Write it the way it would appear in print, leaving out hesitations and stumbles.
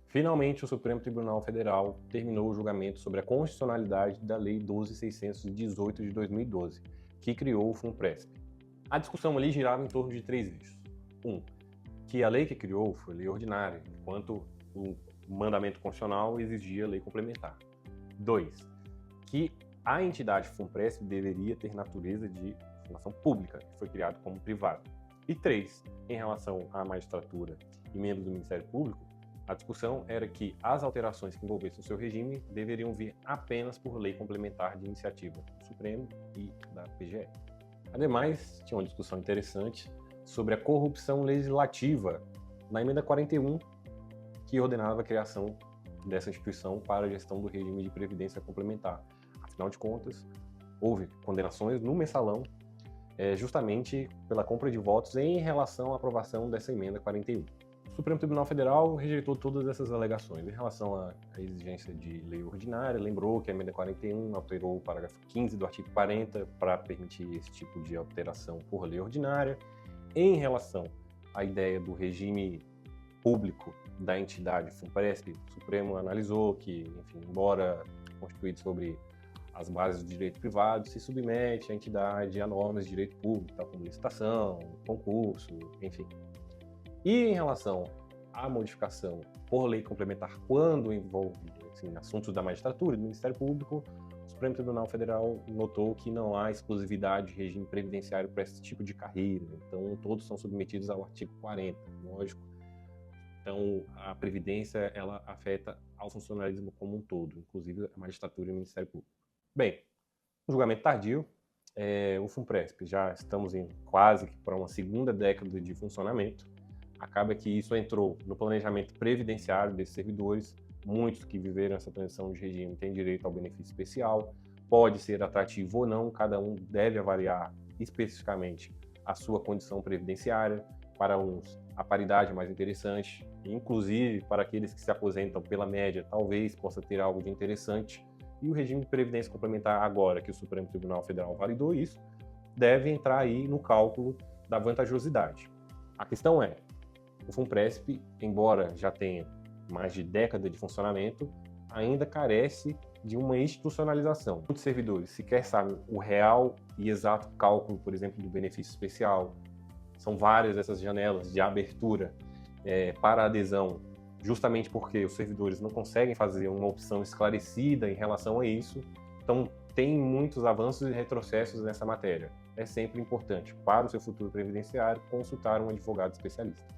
Finalmente, o Supremo Tribunal Federal terminou o julgamento sobre a constitucionalidade da Lei 12.618 de 2012, que criou o FUNPRESP. A discussão ali girava em torno de três eixos. Que a lei que criou foi lei ordinária, enquanto o mandamento constitucional exigia lei complementar. 2. Que a entidade FUNPRESP deveria ter natureza de fundação pública, que foi criado como privado. E 3. Em relação à magistratura e membros do Ministério Público, a discussão era que as alterações que envolvessem o seu regime deveriam vir apenas por lei complementar de iniciativa do Supremo e da PGE. Ademais, tinha uma discussão interessante sobre a corrupção legislativa na emenda 41, que ordenava a criação dessa instituição para a gestão do regime de previdência complementar. Afinal de contas, houve condenações no mensalão justamente pela compra de votos em relação à aprovação dessa emenda 41. O Supremo Tribunal Federal rejeitou todas essas alegações. Em relação à exigência de lei ordinária, lembrou que a emenda 41 alterou o parágrafo 15 do artigo 40 para permitir esse tipo de alteração por lei ordinária. Em relação à ideia do regime público da entidade FUNPRESP, o Supremo analisou que, enfim, embora constituído sobre as bases do direito privado, se submete a entidade a normas de direito público, tal como licitação, concurso, enfim. E em relação à modificação por lei complementar quando envolve assuntos da magistratura e do Ministério Público, o Supremo Tribunal Federal notou que não há exclusividade de regime previdenciário para esse tipo de carreira, então todos são submetidos ao artigo 40, lógico. Então a Previdência ela afeta ao funcionalismo como um todo, inclusive a magistratura e o Ministério Público. Bem, um julgamento tardio, o FUNPRESP já estamos em quase que para uma segunda década de funcionamento. Acaba que isso entrou no planejamento previdenciário desses servidores. Muitos que viveram essa transição de regime têm direito ao benefício especial. Pode ser atrativo ou não, cada um deve avaliar especificamente a sua condição previdenciária. Para uns, a paridade é mais interessante, inclusive para aqueles que se aposentam pela média, talvez possa ter algo de interessante. E o regime de previdência complementar, agora que o Supremo Tribunal Federal validou isso, deve entrar aí no cálculo da vantajosidade. A questão é, o FUNPRESP, embora já tenha mais de década de funcionamento, ainda carece de uma institucionalização. Muitos servidores sequer sabem o real e exato cálculo, por exemplo, do benefício especial. São várias essas janelas de abertura para adesão, justamente porque os servidores não conseguem fazer uma opção esclarecida em relação a isso. Então, tem muitos avanços e retrocessos nessa matéria. É sempre importante, para o seu futuro previdenciário, consultar um advogado especialista.